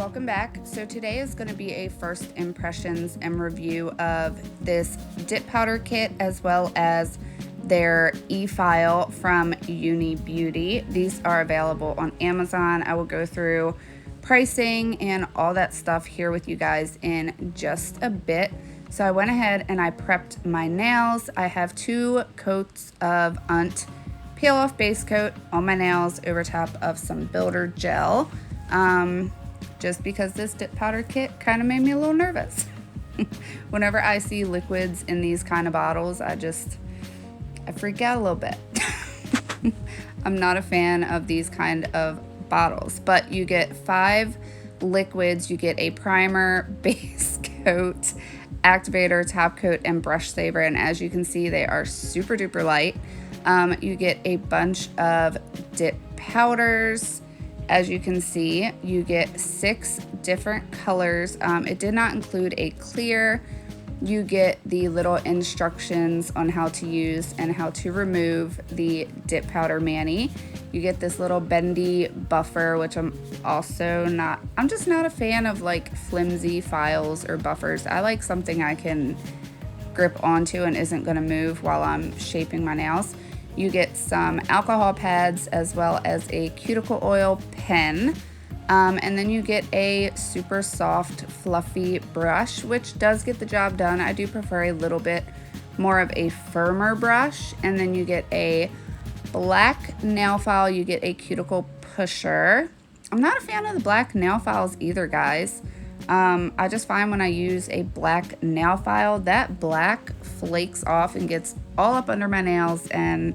welcome back. So today is going to be a first impressions and review of this dip powder kit as well as their e-file from Unibouti. These are available on Amazon. I will go through pricing and all that stuff here with you guys in just a bit. So I went ahead and I prepped my nails. I have 2 coats of Peel Off Base Coat on my nails over top of some builder gel. Just because this dip powder kit kind of made me a little nervous. Whenever I see liquids in these kind of bottles, I freak out a little bit. I'm not a fan of these kind of bottles, but you get 5 liquids. You get a primer, base coat, activator, top coat, and brush saver. And as you can see, they are super duper light. You get a bunch of dip powders. As you can see, you get 6 different colors. It did not include a clear. You get the little instructions on how to use and how to remove the dip powder mani. You get this little bendy buffer, which I'm just not a fan of like flimsy files or buffers. I like something I can grip onto and isn't gonna move while I'm shaping my nails. You get some alcohol pads as well as a cuticle oil pen. And then you get a super soft, fluffy brush, which does get the job done. I do prefer a little bit more of a firmer brush. And then you get a black nail file. You get a cuticle pusher. I'm not a fan of the black nail files either, guys. I just find when I use a black nail file, that black flakes off and gets all up under my nails, and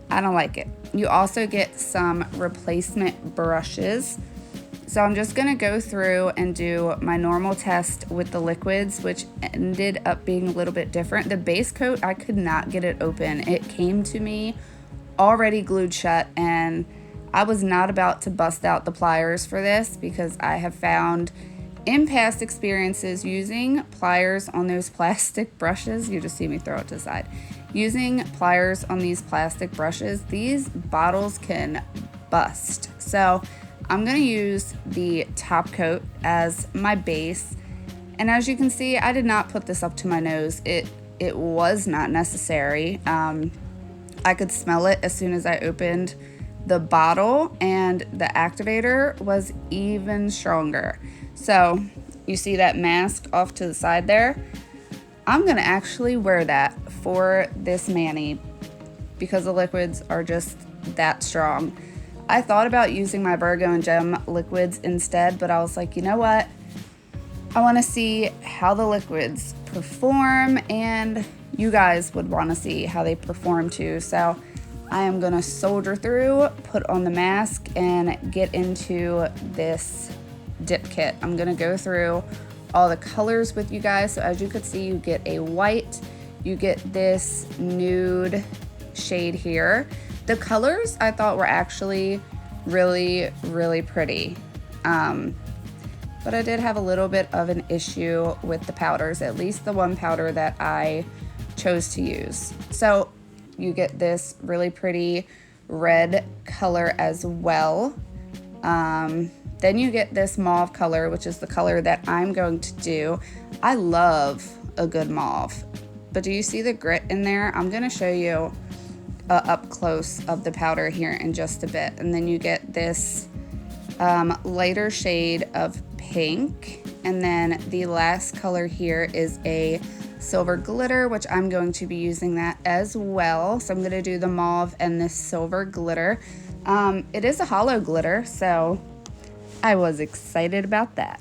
I don't like it. You also get some replacement brushes. So I'm just gonna go through and do my normal test with the liquids, which ended up being a little bit different. The base coat, I could not get it open. It came to me already glued shut, and I was not about to bust out the pliers for this because I have found in past experiences using pliers on those plastic brushes, you just see me throw it to the side. Using pliers on these plastic brushes, these bottles can bust. So I'm gonna use the top coat as my base. And as you can see, I did not put this up to my nose. It was not necessary. I could smell it as soon as I opened the bottle, and the activator was even stronger. So you see that mask off to the side there? I'm gonna actually wear that for this mani because the liquids are just that strong. I thought about using my Virgo&Gem liquids instead, but I was like, you know what? I wanna see how the liquids perform, and you guys would wanna see how they perform too. So I am gonna soldier through, put on the mask, and get into this dip kit. I'm gonna go through all the colors with you guys. So as you could see, you get a white, you get this nude shade here. The colors I thought were actually really, really pretty. But I did have a little bit of an issue with the powders, at least the one powder that I chose to use. So you get this really pretty red color as well. Then you get this mauve color, which is the color that I'm going to do. I love a good mauve, but do you see the grit in there? I'm gonna show you up close of the powder here in just a bit. And then you get this lighter shade of pink. And then the last color here is a silver glitter, which I'm going to be using that as well. So I'm gonna do the mauve and this silver glitter. It is a hollow glitter, so I was excited about that.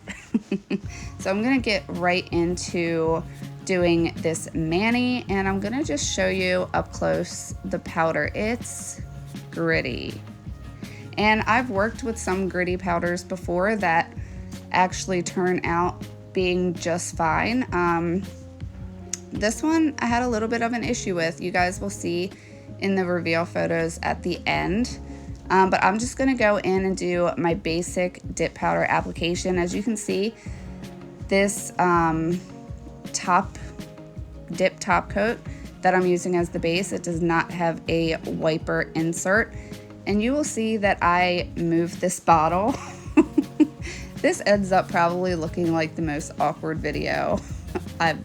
So I'm gonna get right into doing this mani, and I'm gonna just show you up close the powder. It's gritty. And I've worked with some gritty powders before that actually turn out being just fine. This one I had a little bit of an issue with. You guys will see in the reveal photos at the end. But I'm just gonna go in and do my basic dip powder application. As you can see, this dip top coat that I'm using as the base, it does not have a wiper insert. And you will see that I moved this bottle This ends up probably looking like the most awkward video I've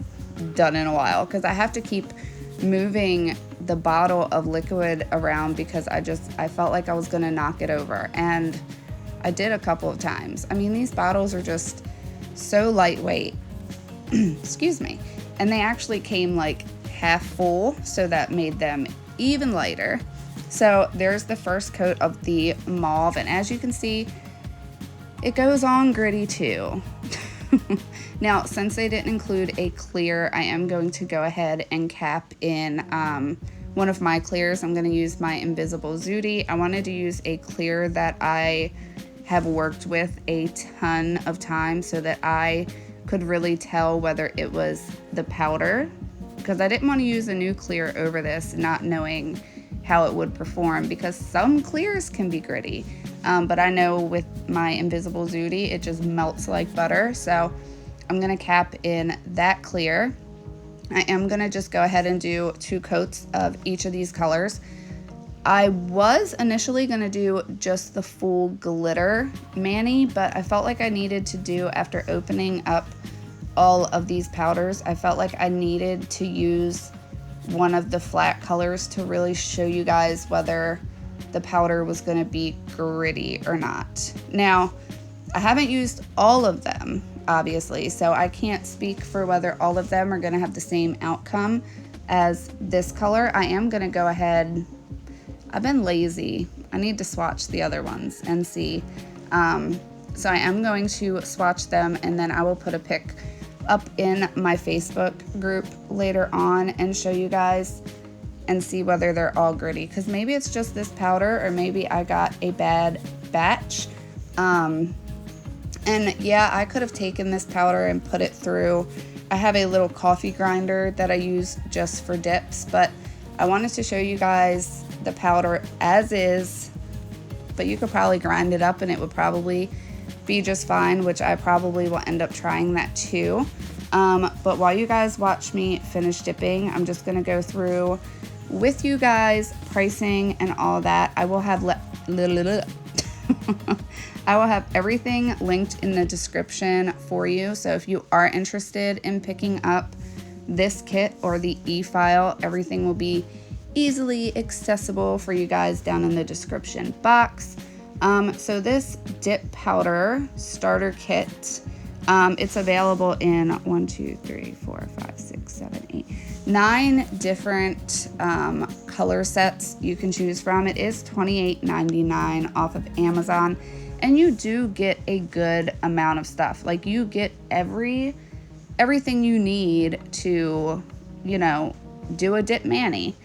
done in a while, because I have to keep moving the bottle of liquid around because I felt like I was gonna knock it over, and I did a couple of times. I mean, these bottles are just so lightweight. Excuse me. And they actually came like half full, so that made them even lighter. So there's the first coat of the mauve, and as you can see, it goes on gritty too. Now, since they didn't include a clear, I am going to go ahead and cap in one of my clears. I'm going to use my Invisible Zooty. I wanted to use a clear that I have worked with a ton of times so that I could really tell whether it was the powder, because I didn't want to use a new clear over this not knowing how it would perform, because some clears can be gritty. But I know with my Invisible Zooty, it just melts like butter. So I'm gonna cap in that clear. I am gonna just go ahead and do 2 coats of each of these colors. I was initially gonna do just the full glitter mani, but I felt like I needed to do, after opening up all of these powders, I felt like I needed to use one of the flat colors to really show you guys whether the powder was going to be gritty or not. Now, I haven't used all of them, obviously, so I can't speak for whether all of them are going to have the same outcome as this color. I am going to go ahead, I've been lazy, I need to swatch the other ones and see. So I am going to swatch them, and then I will put a pic up in my Facebook group later on and show you guys and see whether they're all gritty, because maybe it's just this powder, or maybe I got a bad batch. And yeah, I could have taken this powder and put it through. I have a little coffee grinder that I use just for dips, but I wanted to show you guys the powder as is, but you could probably grind it up and it would probably be just fine, which I probably will end up trying that too. But while you guys watch me finish dipping, I'm just gonna go through with you guys pricing and all that. I will have I will have everything linked in the description for you. So if you are interested in picking up this kit or the e-file, everything will be easily accessible for you guys down in the description box. So this dip powder starter kit, it's available in 9 different color sets you can choose from. It is $28.99 off of Amazon, and you do get a good amount of stuff. Like, you get everything you need to, you know, do a dip mani.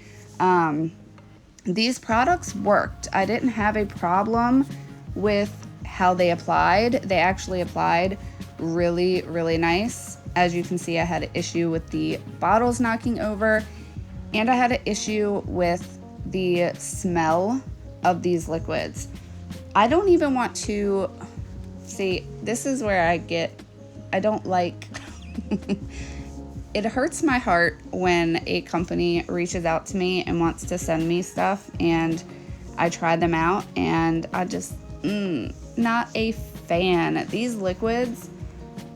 These products worked. I didn't have a problem with how they applied. They actually applied really, really nice. As you can see, I had an issue with the bottles knocking over, and I had an issue with the smell of these liquids. I don't even want to see, this is where I don't like, it hurts my heart when a company reaches out to me and wants to send me stuff and I try them out and I just, not a fan. These liquids,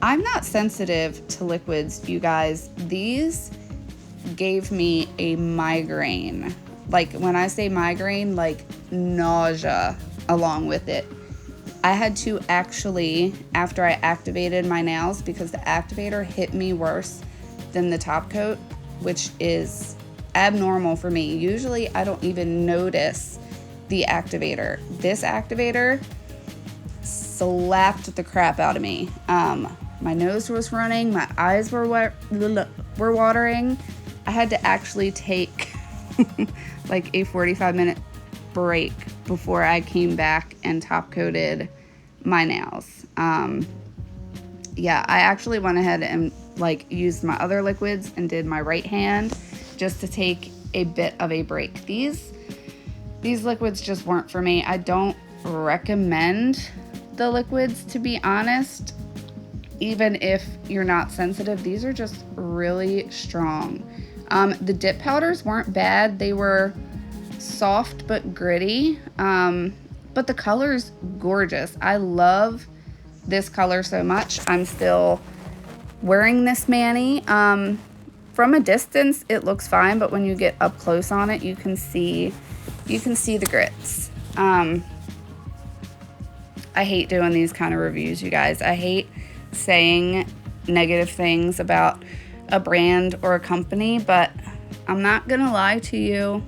I'm not sensitive to liquids, you guys. These gave me a migraine. Like, when I say migraine, like nausea along with it. I had to actually, after I activated my nails, because the activator hit me worse than the top coat, which is abnormal for me. Usually I don't even notice the activator. This activator slapped the crap out of me. My nose was running, my eyes were watering. I had to actually take like a 45-minute break before I came back and top coated my nails. Yeah, I actually went ahead and like used my other liquids and did my right hand just to take a bit of a break. These liquids just weren't for me. I don't recommend the liquids, to be honest. Even if you're not sensitive, these are just really strong. The dip powders weren't bad. They were soft but gritty, but the color's gorgeous. I love this color so much, I'm still wearing this mani. From a distance, it looks fine, but when you get up close on it, you can see the grits. I hate doing these kind of reviews, you guys. I hate saying negative things about a brand or a company, but I'm not gonna lie to you.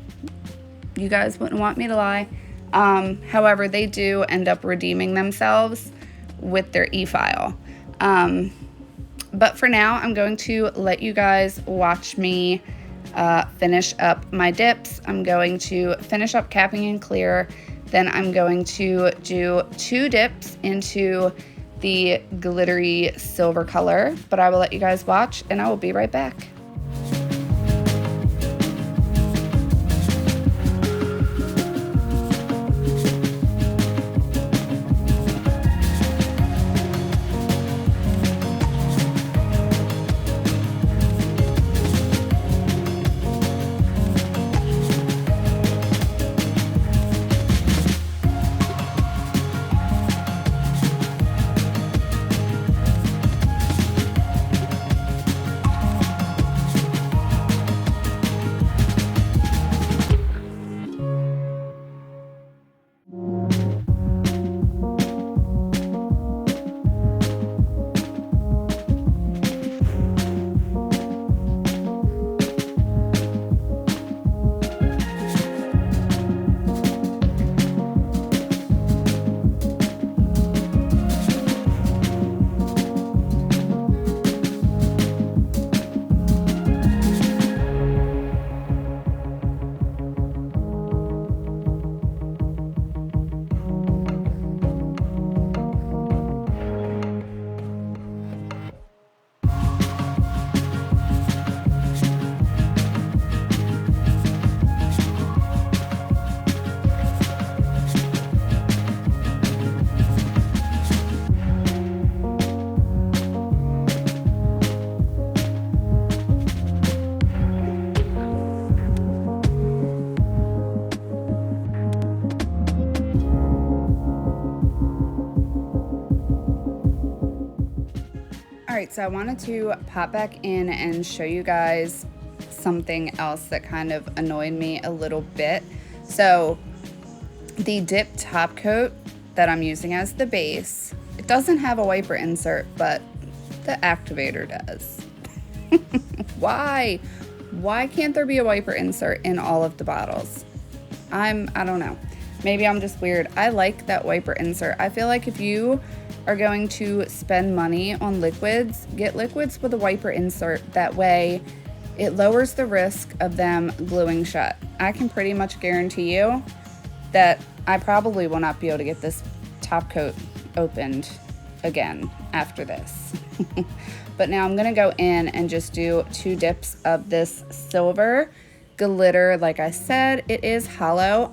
You guys wouldn't want me to lie. However, they do end up redeeming themselves with their e-file. But for now, I'm going to let you guys watch me finish up my dips. I'm going to finish up capping and clear. Then I'm going to do 2 dips into the glittery silver color. But I will let you guys watch, and I will be right back. Alright, so I wanted to pop back in and show you guys something else that kind of annoyed me a little bit. So the dip top coat that I'm using as the base, it doesn't have a wiper insert, but the activator does. Why? Why can't there be a wiper insert in all of the bottles? I don't know. Maybe I'm just weird. I like that wiper insert. I feel like if you are going to spend money on liquids, get liquids with a wiper insert. That way it lowers the risk of them gluing shut. I can pretty much guarantee you that I probably will not be able to get this top coat opened again after this. But now I'm gonna go in and just do 2 dips of this silver glitter. Like I said, it is hollow,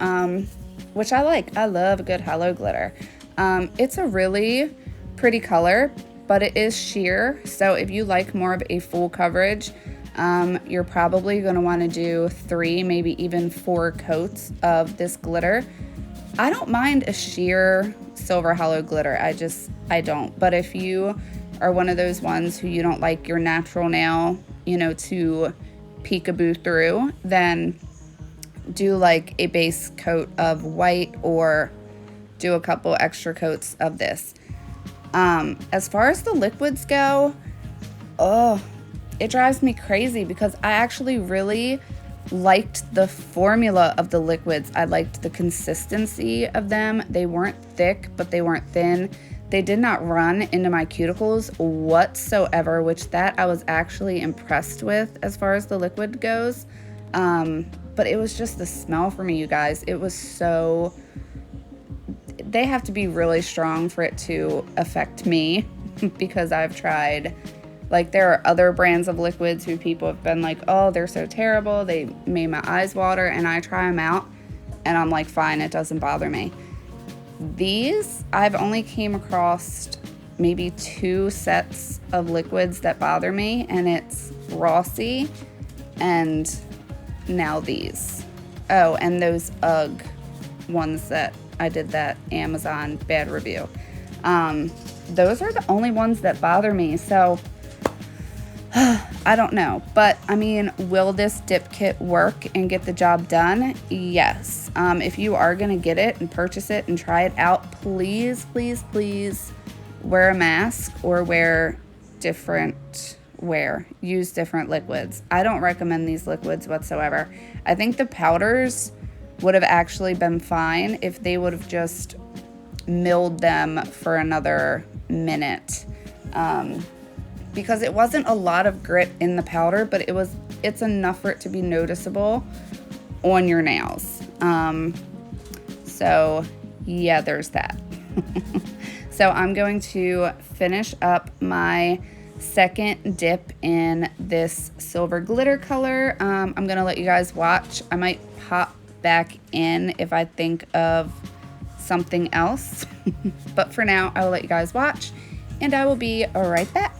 which I like. I love a good hollow glitter. It's a really pretty color, but it is sheer. So if you like more of a full coverage, you're probably going to want to do 3, maybe even 4 coats of this glitter. I don't mind a sheer silver hollow glitter. I don't. But if you are one of those ones who you don't like your natural nail, you know, to peekaboo through, then do like a base coat of white or do a couple extra coats of this. As far as the liquids go, it drives me crazy because I actually really liked the formula of the liquids. I liked the consistency of them. They weren't thick, but they weren't thin. They did not run into my cuticles whatsoever, which that I was actually impressed with as far as the liquid goes. But it was just the smell for me, you guys. It was so... They have to be really strong for it to affect me because I've tried, like, there are other brands of liquids who people have been like, oh, they're so terrible, they made my eyes water, and I try them out and I'm like, fine, it doesn't bother me. These, I've only came across maybe 2 sets of liquids that bother me, and it's Rossi and now these. Oh, and those UGG ones that I did that Amazon bad review. those are the only ones that bother me. So I don't know, but I mean, will this dip kit work and get the job done? Yes. If you are gonna get it and purchase it and try it out, please, please, please wear a mask or use different liquids. I don't recommend these liquids whatsoever. I think the powders would have actually been fine if they would have just milled them for another minute. Because it wasn't a lot of grit in the powder, but it's enough for it to be noticeable on your nails. So yeah, there's that. So I'm going to finish up my second dip in this silver glitter color. I'm gonna let you guys watch. I might pop back in if I think of something else. But for now, I will let you guys watch, and I will be right back.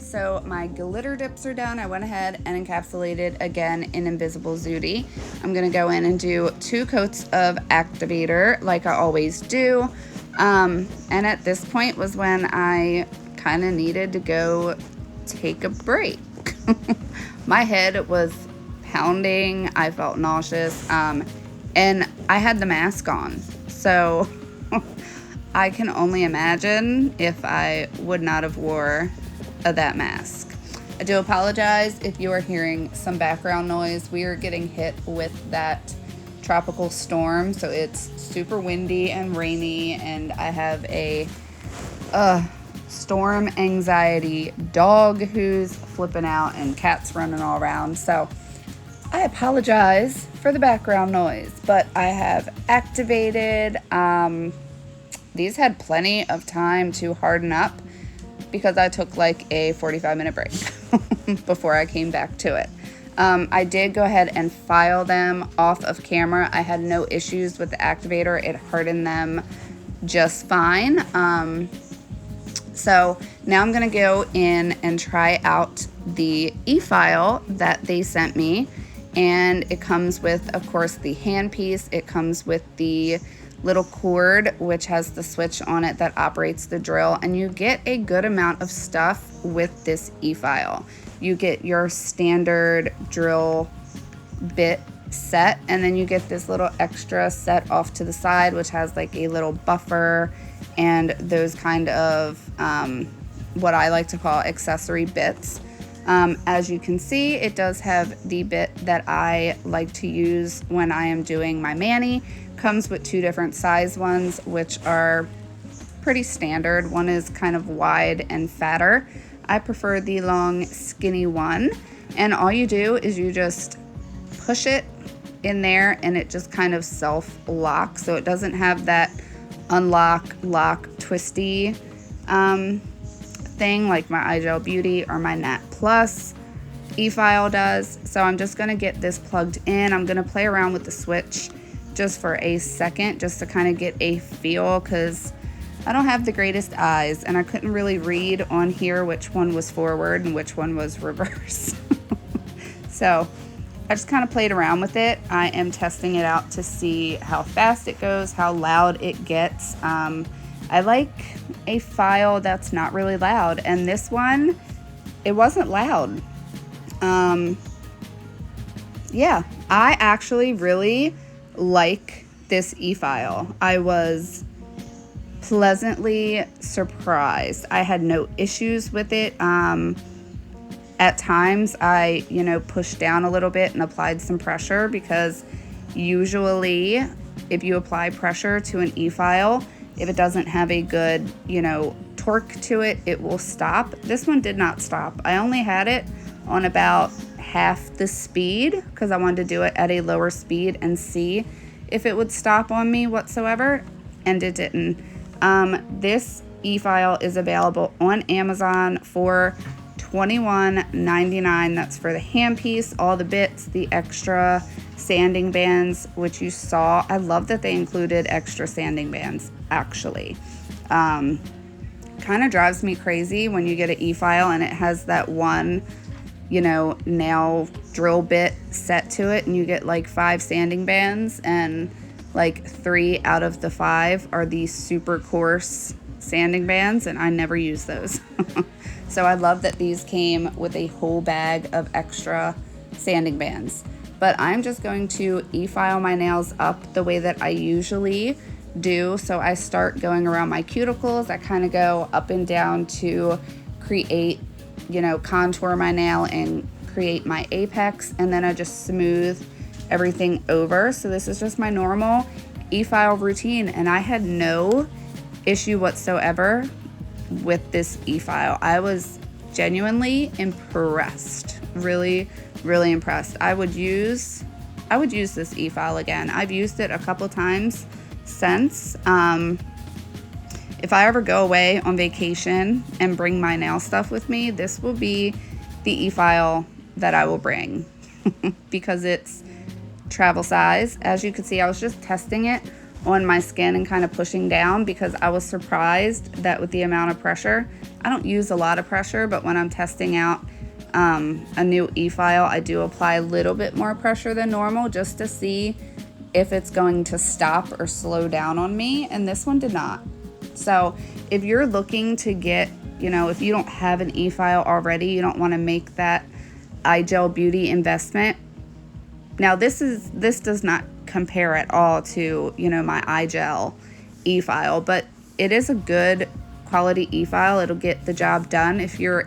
So my glitter dips are done. I went ahead and encapsulated again in Invisible Zooty. I'm gonna go in and do 2 coats of activator like I always do. And at this point was when I kind of needed to go take a break. My head was pounding. I felt nauseous. And I had the mask on. So I can only imagine if I would not have wore that mask. I do apologize if you are hearing some background noise. We are getting hit with that tropical storm, so it's super windy and rainy, and I have a storm anxiety dog who's flipping out and cats running all around. So I apologize for the background noise, but I have activated. These had plenty of time to harden up because I took like a 45-minute break before I came back to it. I did go ahead and file them off of camera. I had no issues with the activator. It hardened them just fine. So now I'm gonna go in and try out the e-file that they sent me. And it comes with, of course, the handpiece. It comes with the little cord, which has the switch on it that operates the drill, and you get a good amount of stuff with this e-file. You get your standard drill bit set, and then you get this little extra set off to the side, which has like a little buffer and those kind of what I like to call accessory bits. As you can see, it does have the bit that I like to use when I am doing my mani. Comes with 2 different size ones, which are pretty standard. One is kind of wide and fatter. I prefer the long skinny one, and all you do is you just push it in there and it just kind of self locks, so it doesn't have that unlock, lock, twisty thing like my iGel Beauty or my Nat Plus e-file does. So I'm just gonna get this plugged in. I'm gonna play around with the switch just for a second, just to kind of get a feel, because I don't have the greatest eyes and I couldn't really read on here which one was forward and which one was reverse. So I just kind of played around with it. I am testing it out to see how fast it goes, how loud it gets. I like a file that's not really loud, and this one, it wasn't loud. Yeah, I actually really like this e-file. I was pleasantly surprised. I had no issues with it. At times I, pushed down a little bit and applied some pressure, because usually if you apply pressure to an e-file, if it doesn't have a good, torque to it, it will stop. This one did not stop. I only had it on about half the speed because I wanted to do it at a lower speed and see if it would stop on me whatsoever, and it didn't. This e-file is available on Amazon for $21.99. That's for the handpiece, all the bits, the extra sanding bands, which you saw. I love that they included extra sanding bands, actually. Kind of drives me crazy when you get an e-file and it has that one, nail drill bit set to it, and you get like 5 sanding bands, and like 3 out of the 5 are these super coarse sanding bands, and I never use those. So I love that these came with a whole bag of extra sanding bands. But I'm just going to e-file my nails up the way that I usually do. So I start going around my cuticles. I kind of go up and down to create, contour my nail and create my apex, and then I just smooth everything over. So this is just my normal e-file routine, and I had no issue whatsoever with this e-file. I was genuinely impressed. Really, really impressed. I would use this e-file again. I've used it a couple times since. If I ever go away on vacation and bring my nail stuff with me, this will be the e-file that I will bring because it's travel size. As you can see, I was just testing it on my skin and kind of pushing down, because I was surprised that with the amount of pressure, I don't use a lot of pressure, but when I'm testing out a new e-file, I do apply a little bit more pressure than normal just to see if it's going to stop or slow down on me, and this one did not. So if you're looking to get, if you don't have an e-file already, you don't want to make that iGel Beauty investment. Now this does not compare at all to, my iGel e-file, but it is a good quality e-file. It'll get the job done if you're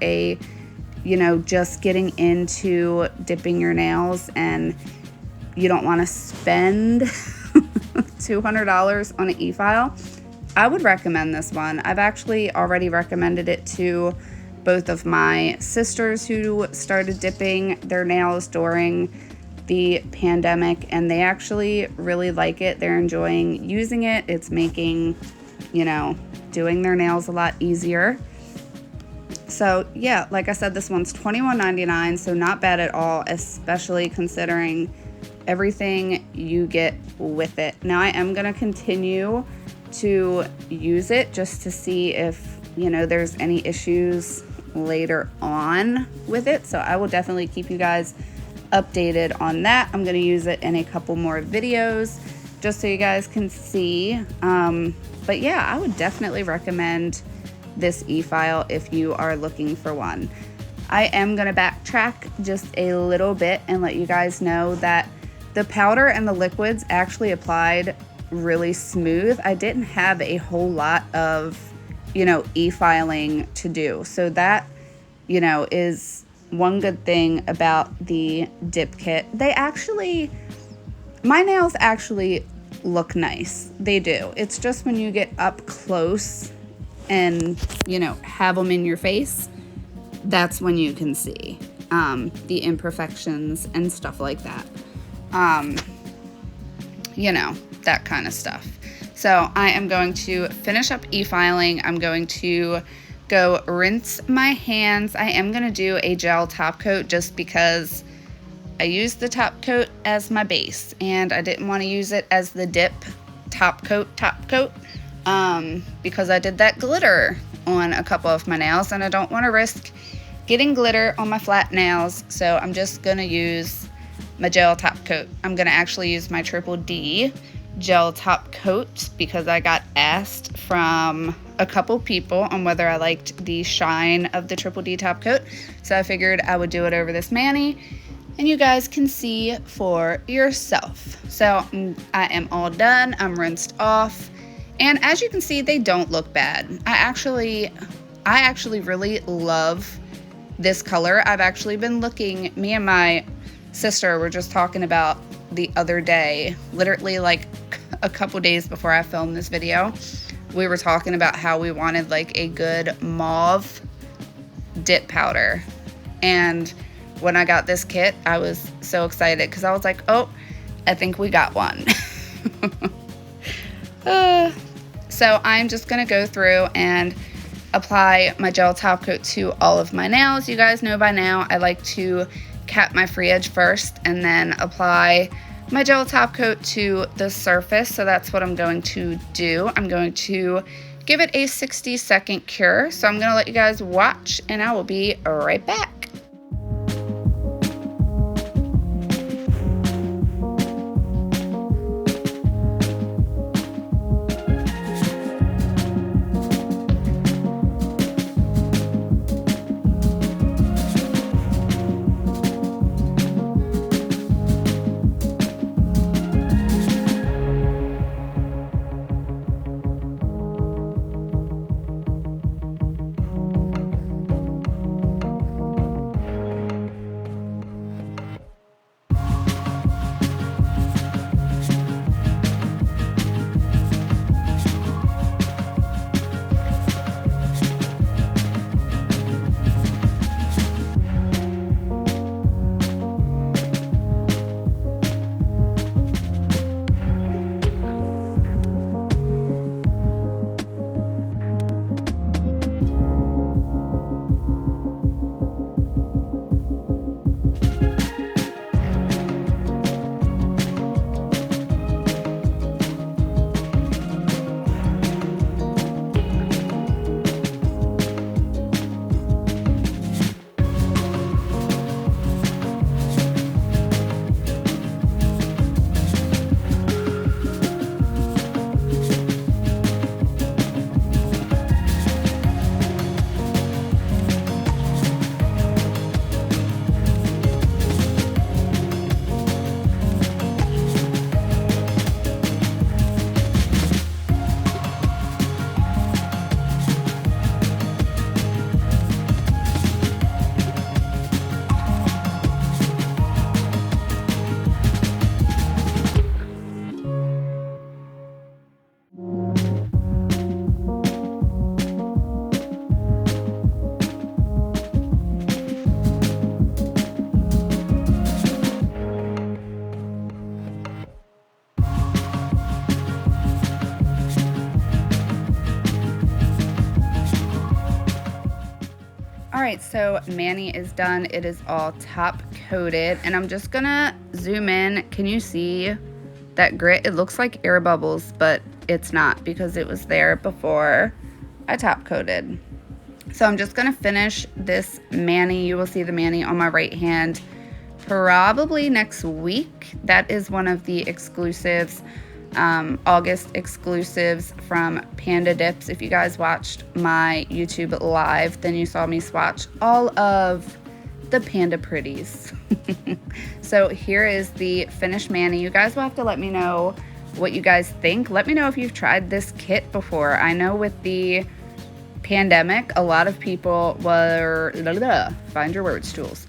just getting into dipping your nails and you don't want to spend $200 on an e-file. I would recommend this one. I've actually already recommended it to both of my sisters who started dipping their nails during the pandemic, and they actually really like it. They're enjoying using it. It's making, doing their nails a lot easier. So yeah, like I said, this one's $21.99, so not bad at all, especially considering everything you get with it. Now I am gonna continue to use it just to see if, there's any issues later on with it. So I will definitely keep you guys updated on that. I'm going to use it in a couple more videos just so you guys can see. But yeah, I would definitely recommend this e-file if you are looking for one. I am going to backtrack just a little bit and let you guys know that the powder and the liquids actually applied really smooth. I didn't have a whole lot of you know, e-filing to do. So that, you know, is one good thing about the dip kit. They actually, my nails actually look nice. They do. It's just when you get up close and, you know, have them in your face, that's when you can see the imperfections and stuff like that. You know, that kind of stuff. So I am going to finish up e-filing. I'm going to go rinse my hands. I am going to do a gel top coat just because I used the top coat as my base and I didn't want to use it as the dip top coat because I did that glitter on a couple of my nails and I don't want to risk getting glitter on my flat nails. So I'm just going to use my gel top coat. I'm going to actually use my Triple D gel top coat because I got asked from a couple people on whether I liked the shine of the Triple D top coat. So I figured I would do it over this mani and you guys can see for yourself. So I am all done. I'm rinsed off. And as you can see, they don't look bad. I actually really love this color. I've actually been looking, me and my sister were just talking about the other day, literally like a couple days before I filmed this video, we were talking about how we wanted like a good mauve dip powder. And when I got this kit, I was so excited because I was like, oh, I think we got one. So I'm just gonna go through and apply my gel top coat to all of my nails. You guys know by now I like to cap my free edge first and then apply my gel top coat to the surface. So that's what I'm going to do. I'm going to give it a 60-second cure. So I'm gonna let you guys watch and I will be right back. Alright, so mani is done. It is all top coated and I'm just gonna zoom in. Can you see that grit? It looks like air bubbles, but it's not because it was there before I top coated. So I'm just gonna finish this mani. You will see the mani on my right hand probably next week. That is one of the exclusives, August exclusives from Panda Dips. If you guys watched my YouTube live, then you saw me swatch all of the Panda Pretties. So here is the finished mani. You guys will have to let me know what you guys think. Let me know if you've tried this kit before. I know with the pandemic, a lot of people were, find your words, Jules.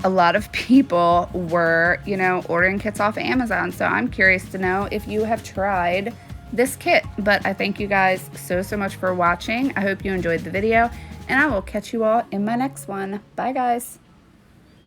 A lot of people were, you know, ordering kits off of Amazon. So I'm curious to know if you have tried this kit. But I thank you guys so much for watching. I hope you enjoyed the video, and I will catch you all in my next one. Bye, guys.